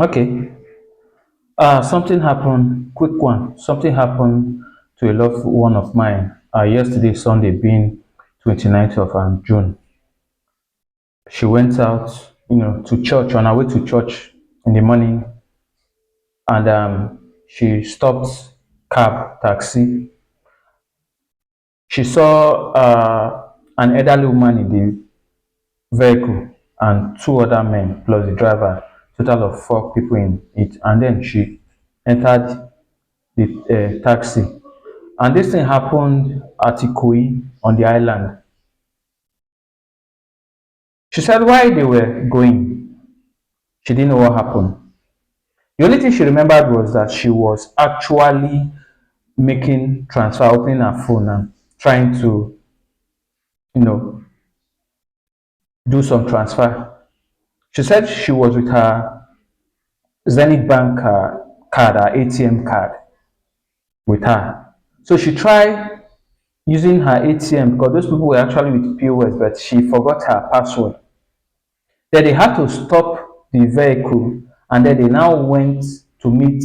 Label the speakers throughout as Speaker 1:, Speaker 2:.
Speaker 1: Okay. Something happened, quick one. Something happened to a loved one of mine. Yesterday, Sunday, being 29th of June. She went out, to church, on her way to church in the morning, and she stopped cab, taxi. She saw an elderly woman in the vehicle and two other men plus the driver, total of four people in it. And then she entered the taxi. And this thing happened at Ikoyi on the island. She said why they were going. She didn't know what happened. The only thing she remembered was that she was actually making transfer, opening her phone and trying to, you know, do some transfer. She said she was with her Zenith Bank card, her ATM card with her. So she tried using her ATM because those people were actually with POS, but she forgot her password. Then they had to stop the vehicle and then they now went to meet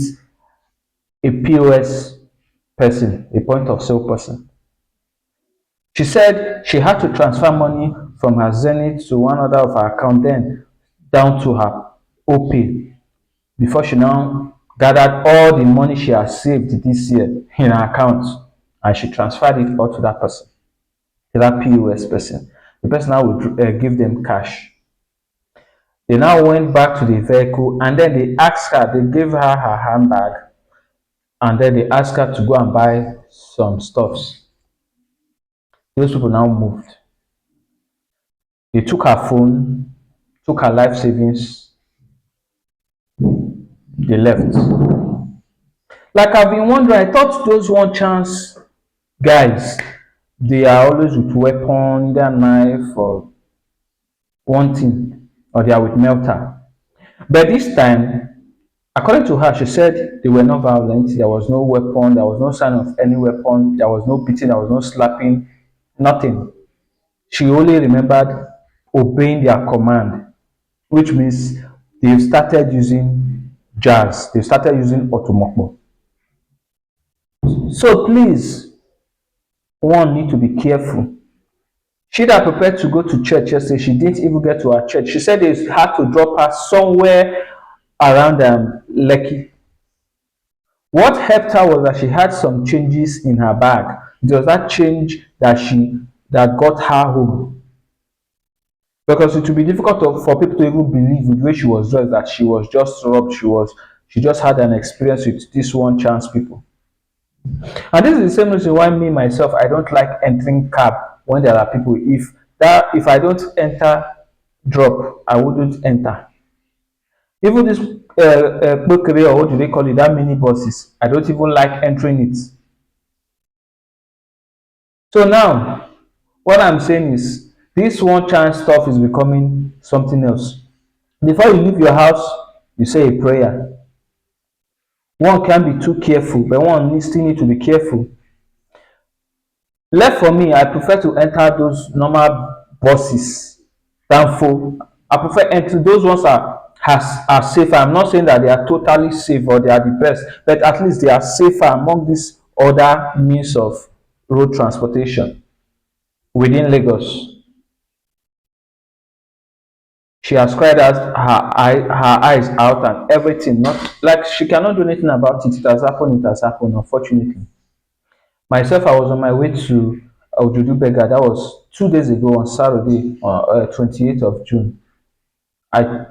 Speaker 1: a POS person, a point of sale person. She said she had to transfer money from her Zenith to one other of her account, then down to her OP before she now gathered all the money she has saved this year in her account and she transferred it all to that person, to that POS person. The person now would give them cash. They now went back to the vehicle and then they asked her, they gave her her handbag and then they asked her to go and buy some stuffs. Those people now moved. They took her phone, took her life savings, they left. Like I've been wondering, I thought those one chance guys, they are always with weapon, either knife or one thing, or they are with melter. But this time, according to her, she said they were not violent. There was no weapon. There was no sign of any weapon. There was no beating. There was no slapping. Nothing. She only remembered obeying their command, which means they've started using jazz. They've started using automokbo. So please, one need to be careful. She that prepared to go to church yesterday, she didn't even get to her church. She said they had to drop her somewhere around Lekki. What helped her was that she had some changes in her bag. It was that change that got her home. Because it would be difficult for people to even believe with the way she was dressed that she was just robbed. She just had an experience with this one chance people. And this is the same reason why me myself I don't like entering cab when there are people. If I don't enter drop, I wouldn't enter. Even this or what do they call it? That mini buses, I don't even like entering it. So now, what I'm saying is, this one chance stuff is becoming something else. Before you leave your house, you say a prayer. One can't be too careful, but one still need to be careful. Left for me, I prefer to enter those normal buses than for I prefer entering those ones are safer. I'm not saying that they are totally safe or they are the best, but at least they are safer among these other means of road transportation within Lagos. She has cried out her eyes out and everything. Not like she cannot do anything about it. It has happened. It has happened. Unfortunately, myself, I was on my way to Ojudu Bega. That was 2 days ago on Saturday, 28th of June. I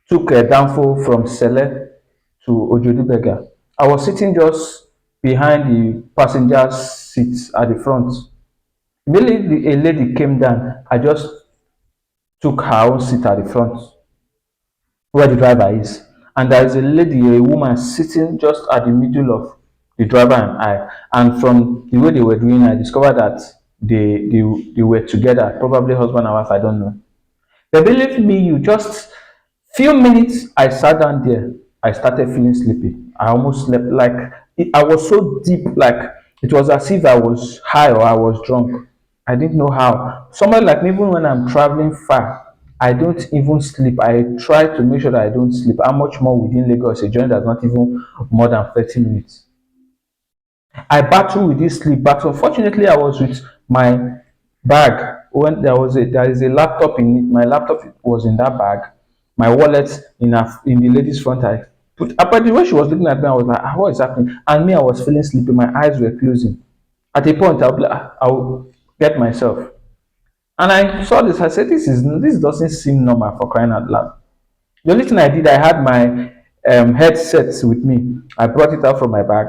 Speaker 1: took a downfall from Sele to Ojudu Bega. I was sitting just behind the passenger seat at the front. Immediately, a lady came down. I just took her own seat at the front where the driver is. And there is a lady, a woman sitting just at the middle of the driver and I. And from the way they were doing, I discovered that they were together, probably husband and wife, I don't know. But believe me, you just few minutes I sat down there, I started feeling sleepy. I almost slept like I was so deep, like it was as if I was high or I was drunk. I didn't know how. Somewhere like me, even when I'm traveling far, I don't even sleep. I try to make sure that I don't sleep. How much more within Lagos, a journey that's not even more than 30 minutes. I battle with this sleep battle. Fortunately, I was with my bag when there is a laptop in it. My laptop was in that bag. My wallet in the lady's front. I put apart the way she was looking at me, I was like, "Ah, what is happening?" And me, I was feeling sleepy. My eyes were closing. At a point, I'll be like, "Ah, I'll get myself." And I saw this. I said, this doesn't seem normal for crying out loud." The only thing I did, I had my headset with me. I brought it out from my bag,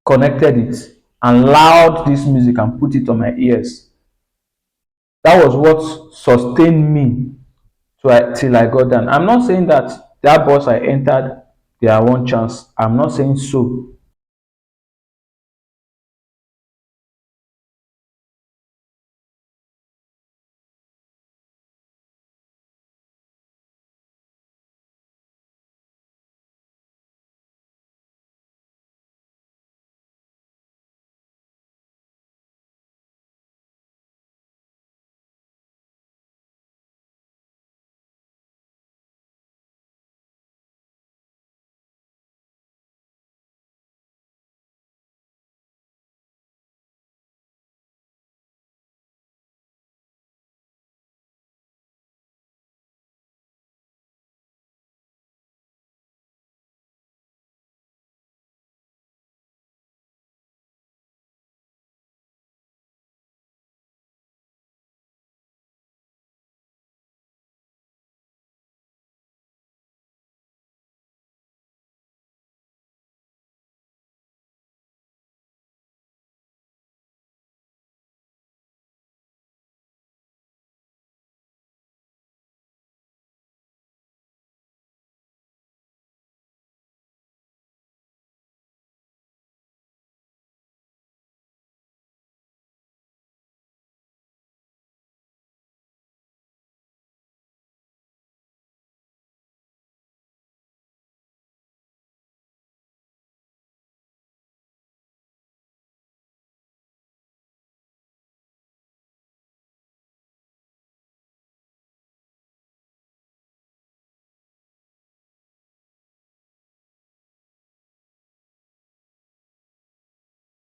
Speaker 1: connected it, and loud this music and put it on my ears. That was what sustained me till I got down. I'm not saying that that bus I entered, their one chance. I'm not saying so.